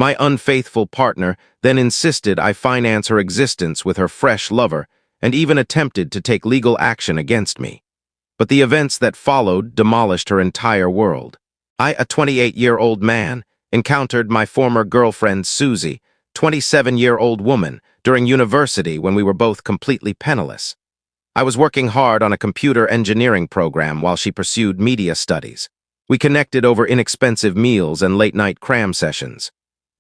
My unfaithful partner then insisted I finance her existence with her fresh lover and even attempted to take legal action against me. But the events that followed demolished her entire world. I, a 28-year-old man, encountered my former girlfriend Susie, 27-year-old woman, during university when we were both completely penniless. I was working hard on a computer engineering program while she pursued media studies. We connected over inexpensive meals and late-night cram sessions.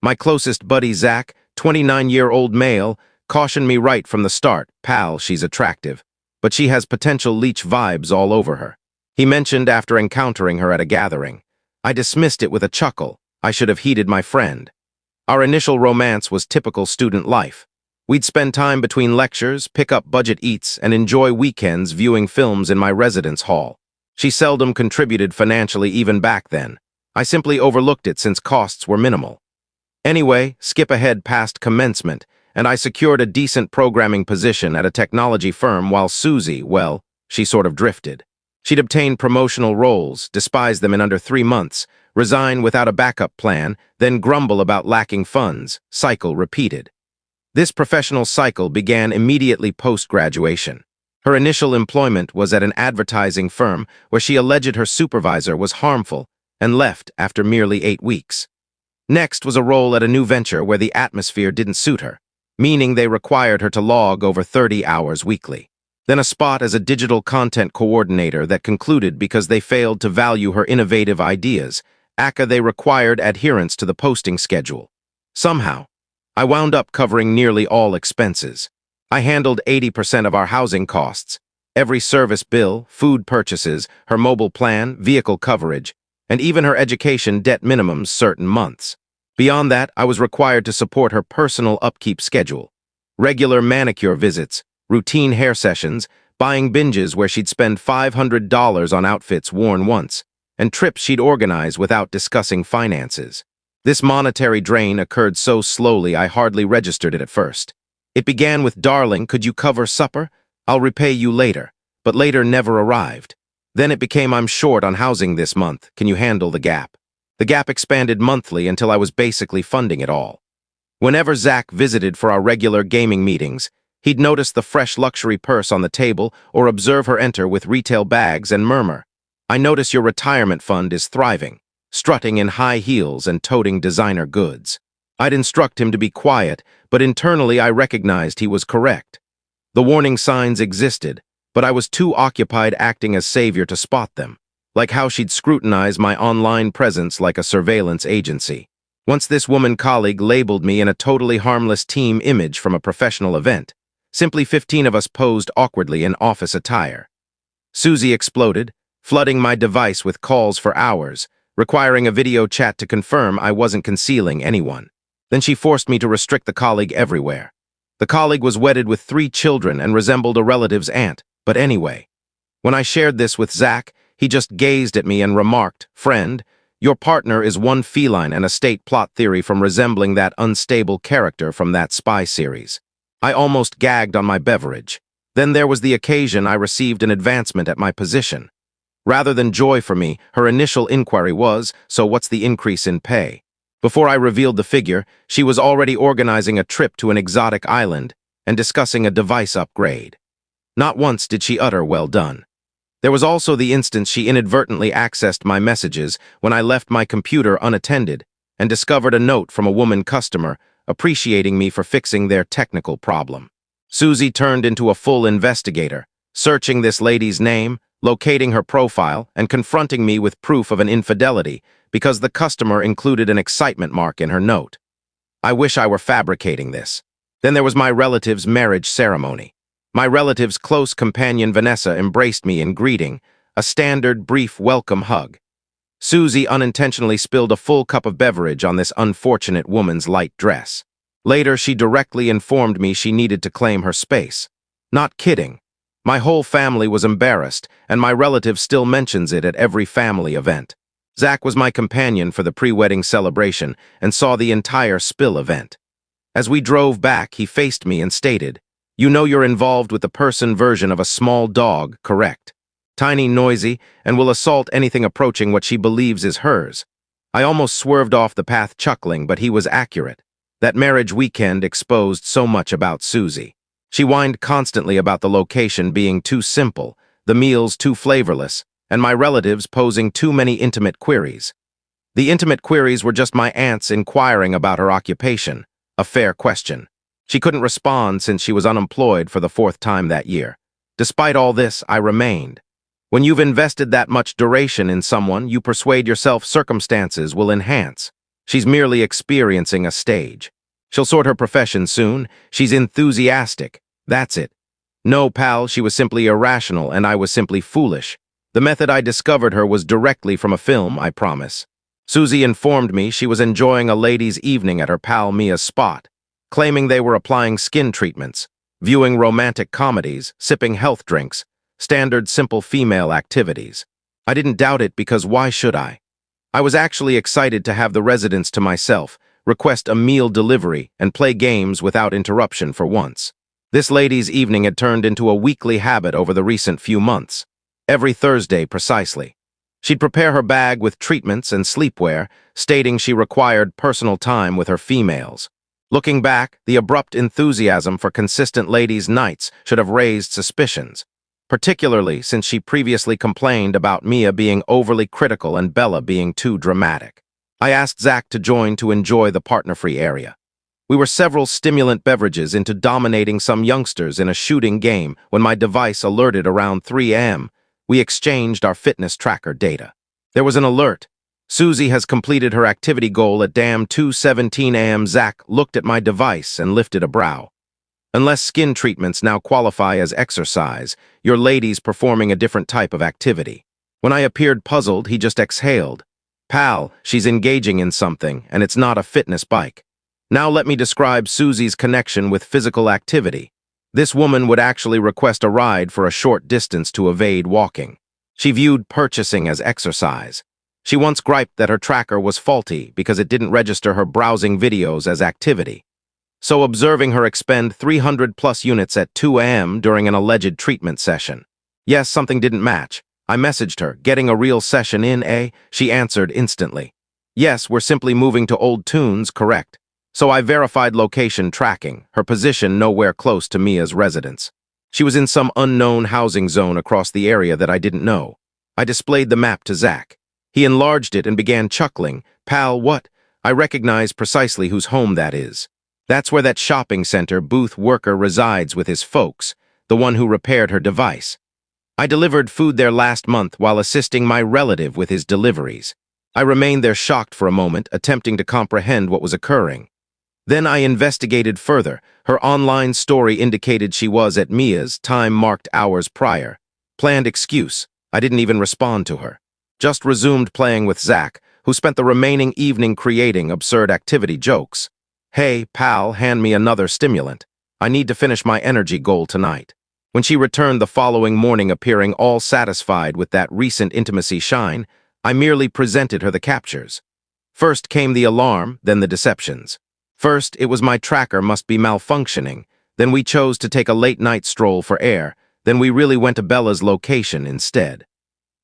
My closest buddy Zach, 29-year-old male, cautioned me right from the start, "Pal, she's attractive, but she has potential leech vibes all over her." He mentioned after encountering her at a gathering. I dismissed it with a chuckle. I should have heeded my friend. Our initial romance was typical student life. We'd spend time between lectures, pick up budget eats, and enjoy weekends viewing films in my residence hall. She seldom contributed financially even back then. I simply overlooked it since costs were minimal. Anyway, skip ahead past commencement, and I secured a decent programming position at a technology firm while Susie, well, she sort of drifted. She'd obtain promotional roles, despise them in under 3 months, resign without a backup plan, then grumble about lacking funds, cycle repeated. This professional cycle began immediately post-graduation. Her initial employment was at an advertising firm where she alleged her supervisor was harmful and left after merely 8 weeks. Next was a role at a new venture where the atmosphere didn't suit her, meaning they required her to log over 30 hours weekly. Then a spot as a digital content coordinator that concluded because they failed to value her innovative ideas. AITA, they required adherence to the posting schedule. Somehow, I wound up covering nearly all expenses. I handled 80% of our housing costs, every service bill, food purchases, her mobile plan, vehicle coverage, and even her education debt minimums certain months. Beyond that, I was required to support her personal upkeep schedule. Regular manicure visits, routine hair sessions, buying binges where she'd spend $500 on outfits worn once, and trips she'd organize without discussing finances. This monetary drain occurred so slowly I hardly registered it at first. It began with, "Darling, could you cover supper? I'll repay you later," but later never arrived. Then it became, "I'm short on housing this month. Can you handle the gap?" The gap expanded monthly until I was basically funding it all. Whenever Zach visited for our regular gaming meetings, he'd notice the fresh luxury purse on the table or observe her enter with retail bags and murmur, "I notice your retirement fund is thriving," strutting in high heels and toting designer goods. I'd instruct him to be quiet, but internally I recognized he was correct. The warning signs existed, but I was too occupied acting as savior to spot them, like how she'd scrutinize my online presence like a surveillance agency. Once this woman colleague labeled me in a totally harmless team image from a professional event. Simply 15 of us posed awkwardly in office attire. Susie exploded, flooding my device with calls for hours, requiring a video chat to confirm I wasn't concealing anyone. Then she forced me to restrict the colleague everywhere. The colleague was wedded with 3 children and resembled a relative's aunt, but anyway. When I shared this with Zach, he just gazed at me and remarked, "Friend, your partner is one feline and a state plot theory from resembling that unstable character from that spy series." I almost gagged on my beverage. Then there was the occasion I received an advancement at my position. Rather than joy for me, her initial inquiry was, "So what's the increase in pay?" Before I revealed the figure, she was already organizing a trip to an exotic island and discussing a device upgrade. Not once did she utter, "Well done." There was also the instance she inadvertently accessed my messages when I left my computer unattended and discovered a note from a woman customer appreciating me for fixing their technical problem. Susie turned into a full investigator, searching this lady's name, locating her profile, and confronting me with proof of an infidelity because the customer included an excitement mark in her note. I wish I were fabricating this. Then there was my relative's marriage ceremony. My relative's close companion Vanessa embraced me in greeting, a standard brief welcome hug. Susie unintentionally spilled a full cup of beverage on this unfortunate woman's light dress. Later, she directly informed me she needed to claim her space. Not kidding. My whole family was embarrassed, and my relative still mentions it at every family event. Zach was my companion for the pre-wedding celebration and saw the entire spill event. As we drove back, he faced me and stated, "You know you're involved with the person version of a small dog, correct? Tiny, noisy, and will assault anything approaching what she believes is hers. I almost swerved off the path chuckling, but he was accurate. That marriage weekend exposed so much about Susie. She whined constantly about the location being too simple, the meals too flavorless, and my relatives posing too many intimate queries. The intimate queries were just my aunts inquiring about her occupation, a fair question. She couldn't respond since she was unemployed for the 4th time that year. Despite all this, I remained. When you've invested that much duration in someone, you persuade yourself circumstances will enhance. She's merely experiencing a stage. She'll sort her profession soon. She's enthusiastic. That's it. No, pal, she was simply irrational and I was simply foolish. The method I discovered her was directly from a film, I promise. Susie informed me she was enjoying a ladies' evening at her pal Mia's spot, claiming they were applying skin treatments, viewing romantic comedies, sipping health drinks, standard simple female activities. I didn't doubt it because why should I? I was actually excited to have the residence to myself, request a meal delivery, and play games without interruption for once. This ladies' evening had turned into a weekly habit over the recent few months. Every Thursday precisely. She'd prepare her bag with treatments and sleepwear, stating she required personal time with her females. Looking back, the abrupt enthusiasm for consistent ladies' nights should have raised suspicions, particularly since she previously complained about Mia being overly critical and Bella being too dramatic. I asked Zach to join to enjoy the partner-free area. We were several stimulant beverages into dominating some youngsters in a shooting game when my device alerted around 3 a.m. We exchanged our fitness tracker data. There was an alert. Susie has completed her activity goal at damn 2:17 a.m. Zach looked at my device and lifted a brow. Unless skin treatments now qualify as exercise, your lady's performing a different type of activity. When I appeared puzzled, he just exhaled. Pal, she's engaging in something, and it's not a fitness bike. Now let me describe Susie's connection with physical activity. This woman would actually request a ride for a short distance to evade walking. She viewed purchasing as exercise. She once griped that her tracker was faulty because it didn't register her browsing videos as activity. So observing her expend 300+ units at 2 a.m. during an alleged treatment session. Yes, something didn't match. I messaged her, getting a real session in, eh? She answered instantly. Yes, we're simply moving to old tunes, correct. So I verified location tracking, her position nowhere close to Mia's residence. She was in some unknown housing zone across the area that I didn't know. I displayed the map to Zach. He enlarged it and began chuckling. Pal, what? I recognize precisely whose home that is. That's where that shopping center booth worker resides with his folks, the one who repaired her device. I delivered food there last month while assisting my relative with his deliveries. I remained there shocked for a moment, attempting to comprehend what was occurring. Then I investigated further. Her online story indicated she was at Mia's, time marked hours prior. Planned excuse. I didn't even respond to her. Just resumed playing with Zach, who spent the remaining evening creating absurd activity jokes. Hey, pal, hand me another stimulant. I need to finish my energy goal tonight. When she returned the following morning appearing all satisfied with that recent intimacy shine, I merely presented her the captures. First came the alarm, then the deceptions. First, it was my tracker must be malfunctioning. Then we chose to take a late-night stroll for air. Then we really went to Bella's location instead.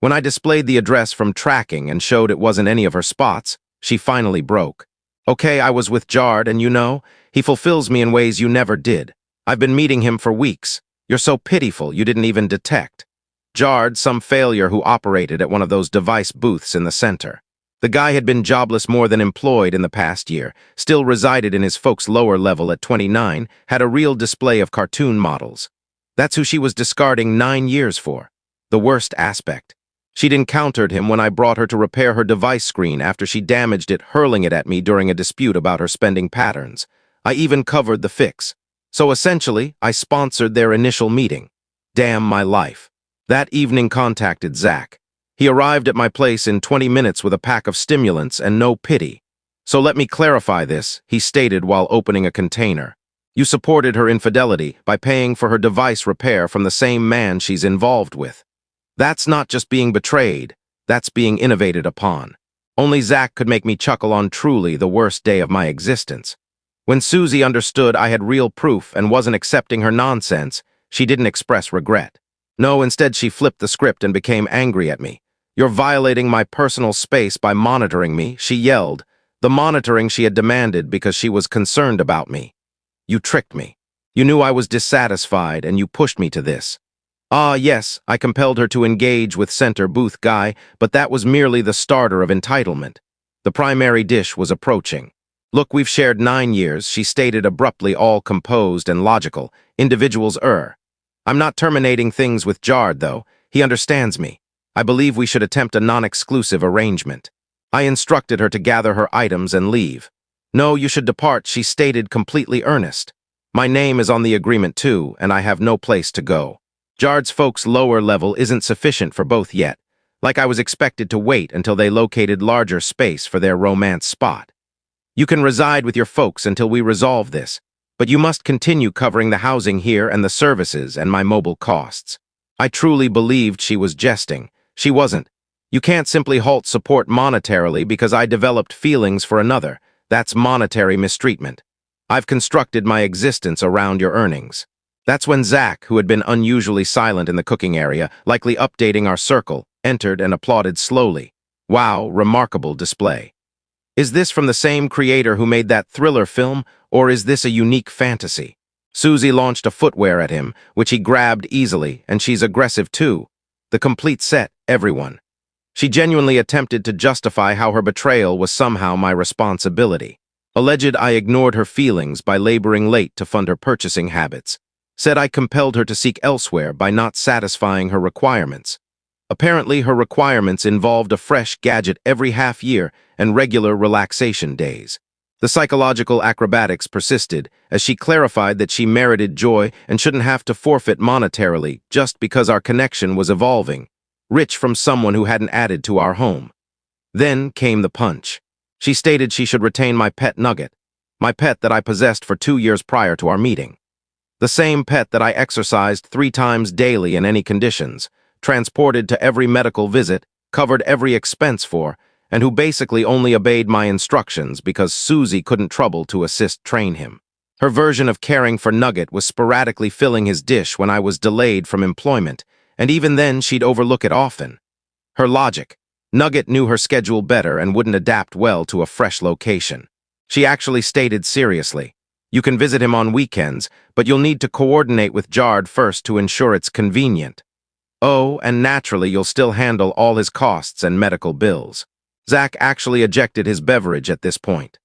When I displayed the address from tracking and showed it wasn't any of her spots, she finally broke. Okay, I was with Jard, and you know, he fulfills me in ways you never did. I've been meeting him for weeks. You're so pitiful you didn't even detect. Jard, some failure who operated at one of those device booths in the center. The guy had been jobless more than employed in the past year, still resided in his folks' lower level at 29, had a real display of cartoon models. That's who she was discarding 9 years for. The worst aspect. She'd encountered him when I brought her to repair her device screen after she damaged it, hurling it at me during a dispute about her spending patterns. I even covered the fix. So essentially, I sponsored their initial meeting. Damn my life. That evening contacted Zach. He arrived at my place in 20 minutes with a pack of stimulants and no pity. So let me clarify this, he stated while opening a container. You supported her infidelity by paying for her device repair from the same man she's involved with. That's not just being betrayed, that's being innovated upon. Only Zach could make me chuckle on truly the worst day of my existence. When Susie understood I had real proof and wasn't accepting her nonsense, she didn't express regret. No, instead she flipped the script and became angry at me. "You're violating my personal space by monitoring me," she yelled, the monitoring she had demanded because she was concerned about me. "You tricked me. You knew I was dissatisfied and you pushed me to this." "Ah, yes, I compelled her to engage with center booth guy, but that was merely the starter of entitlement. The primary dish was approaching. "Look, we've shared 9 years," she stated abruptly, all composed and logical. "Individuals err. I'm not terminating things with Jard, though. He understands me. I believe we should attempt a non-exclusive arrangement." I instructed her to gather her items and leave. "No, you should depart," she stated, completely earnest. "My name is on the agreement too, and I have no place to go. Jard's folks' lower level isn't sufficient for both yet, like I was expected to wait until they located larger space for their romance spot. You can reside with your folks until we resolve this, but you must continue covering the housing here and the services and my mobile costs." I truly believed she was jesting. She wasn't. "You can't simply halt support monetarily because I developed feelings for another. That's monetary mistreatment. I've constructed my existence around your earnings." That's when Zach, who had been unusually silent in the cooking area, likely updating our circle, entered and applauded slowly. "Wow, remarkable display. Is this from the same creator who made that thriller film, or is this a unique fantasy?" Susie launched a footwear at him, which he grabbed easily, and she's aggressive too. The complete set, everyone. She genuinely attempted to justify how her betrayal was somehow my responsibility. Alleged I ignored her feelings by laboring late to fund her purchasing habits. Said I compelled her to seek elsewhere by not satisfying her requirements. Apparently, her requirements involved a fresh gadget every half year and regular relaxation days. The psychological acrobatics persisted as she clarified that she merited joy and shouldn't have to forfeit monetarily just because our connection was evolving, rich from someone who hadn't added to our home. Then came the punch. She stated she should retain my pet Nugget, my pet that I possessed for 2 years prior to our meeting. The same pet that I exercised 3 times daily in any conditions, transported to every medical visit, covered every expense for, and who basically only obeyed my instructions because Susie couldn't trouble to assist train him. Her version of caring for Nugget was sporadically filling his dish when I was delayed from employment, and even then she'd overlook it often. Her logic: Nugget knew her schedule better and wouldn't adapt well to a fresh location. She actually stated seriously, "You can visit him on weekends, but you'll need to coordinate with Jard first to ensure it's convenient. Oh, and naturally you'll still handle all his costs and medical bills." Zach actually ejected his beverage at this point.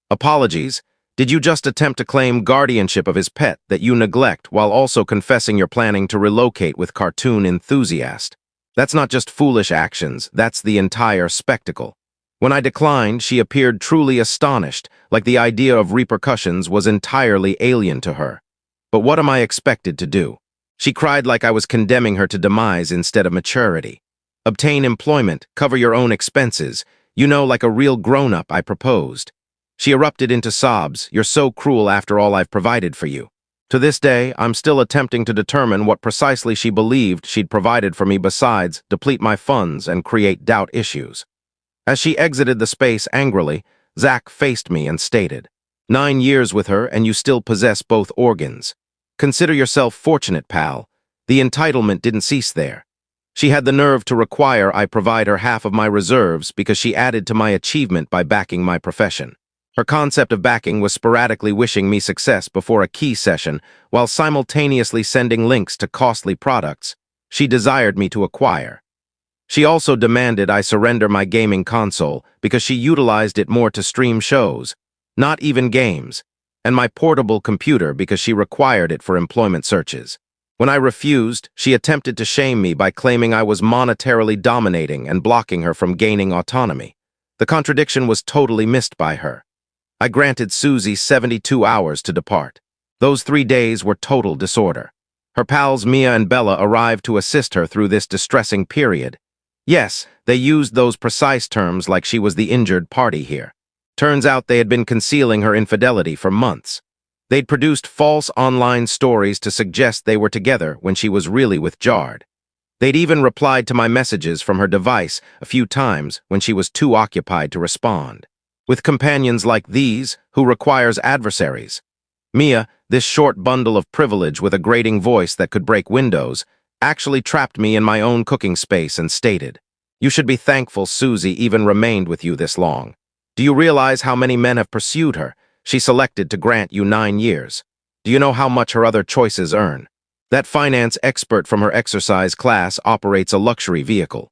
"Apologies. Did you just attempt to claim guardianship of his pet that you neglect while also confessing you're planning to relocate with cartoon enthusiast? That's not just foolish actions, that's the entire spectacle." When I declined, she appeared truly astonished, like the idea of repercussions was entirely alien to her. But what am I expected to do? She cried like I was condemning her to demise instead of maturity. "Obtain employment, cover your own expenses. You know, like a real grown-up," I proposed. She erupted into sobs. "You're so cruel after all I've provided for you." To this day, I'm still attempting to determine what precisely she believed she'd provided for me besides deplete my funds and create doubt issues. As she exited the space angrily, Zach faced me and stated, 9 years with her and you still possess both organs. Consider yourself fortunate, pal. The entitlement didn't cease there. She had the nerve to require I provide her half of my reserves because she added to my achievement by backing my profession. Her concept of backing was sporadically wishing me success before a key session while simultaneously sending links to costly products she desired me to acquire. She also demanded I surrender my gaming console because she utilized it more to stream shows, not even games, and my portable computer because she required it for employment searches. When I refused, she attempted to shame me by claiming I was monetarily dominating and blocking her from gaining autonomy. The contradiction was totally missed by her. I granted Susie 72 hours to depart. Those 3 days were total disorder. Her pals Mia and Bella arrived to assist her through this distressing period. Yes, they used those precise terms like she was the injured party here. Turns out they had been concealing her infidelity for months. They'd produced false online stories to suggest they were together when she was really with Jard. They'd even replied to my messages from her device a few times when she was too occupied to respond. With companions like these, who requires adversaries? Mia, this short bundle of privilege with a grating voice that could break windows, actually trapped me in my own cooking space and stated, You should be thankful Susie even remained with you this long. Do you realize how many men have pursued her? She selected to grant you 9 years. Do you know how much her other choices earn? That finance expert from her exercise class operates a luxury vehicle.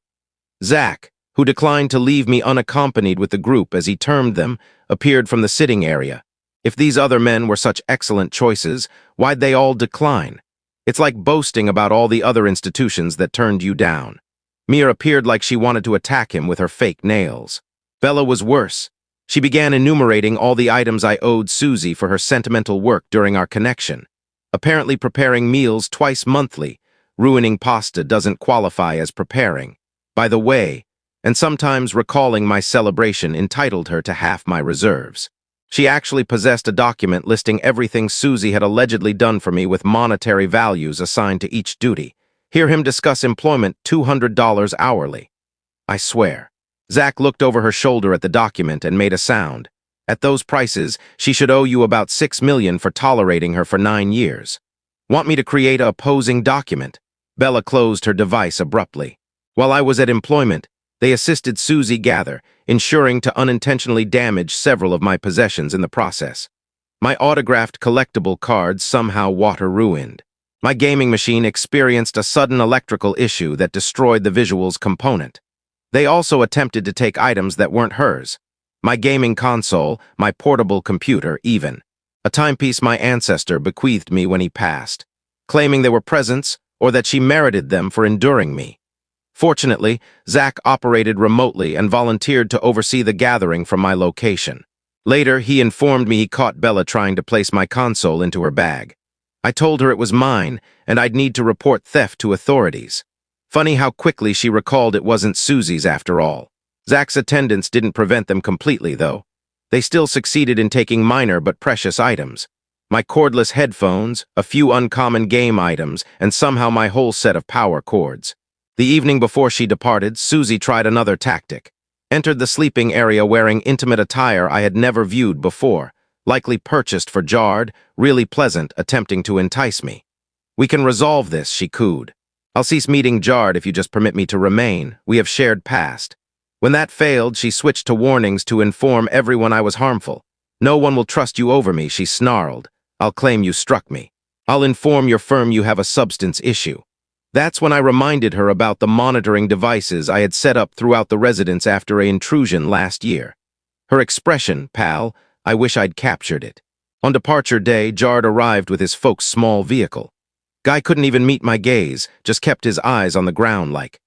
Zach, who declined to leave me unaccompanied with the group as he termed them, appeared from the sitting area. If these other men were such excellent choices, why'd they all decline? It's like boasting about all the other institutions that turned you down. Mia appeared like she wanted to attack him with her fake nails. Bella was worse. She began enumerating all the items I owed Susie for her sentimental work during our connection. Apparently preparing meals twice monthly. Ruining pasta doesn't qualify as preparing. By the way, and sometimes recalling my celebration entitled her to half my reserves. She actually possessed a document listing everything Susie had allegedly done for me with monetary values assigned to each duty. Hear him discuss employment $200 hourly. I swear. Zach looked over her shoulder at the document and made a sound. At those prices, she should owe you about $6 million for tolerating her for 9 years. Want me to create a opposing document? Bella closed her device abruptly. While I was at employment, they assisted Susie gather, ensuring to unintentionally damage several of my possessions in the process. My autographed collectible cards somehow water-ruined. My gaming machine experienced a sudden electrical issue that destroyed the visuals component. They also attempted to take items that weren't hers. My gaming console, my portable computer, even. A timepiece my ancestor bequeathed me when he passed, claiming they were presents or that she merited them for enduring me. Fortunately, Zach operated remotely and volunteered to oversee the gathering from my location. Later, he informed me he caught Bella trying to place my console into her bag. I told her it was mine, and I'd need to report theft to authorities. Funny how quickly she recalled it wasn't Susie's after all. Zach's attendance didn't prevent them completely, though. They still succeeded in taking minor but precious items. My cordless headphones, a few uncommon game items, and somehow my whole set of power cords. The evening before she departed, Susie tried another tactic. Entered the sleeping area wearing intimate attire I had never viewed before, likely purchased for Jard, really pleasant, attempting to entice me. We can resolve this, she cooed. I'll cease meeting Jard if you just permit me to remain. We have shared past. When that failed, she switched to warnings to inform everyone I was harmful. No one will trust you over me, she snarled. I'll claim you struck me. I'll inform your firm you have a substance issue. That's when I reminded her about the monitoring devices I had set up throughout the residence after an intrusion last year. Her expression, pal, I wish I'd captured it. On departure day, Jard arrived with his folks' small vehicle. Guy couldn't even meet my gaze, just kept his eyes on the ground like,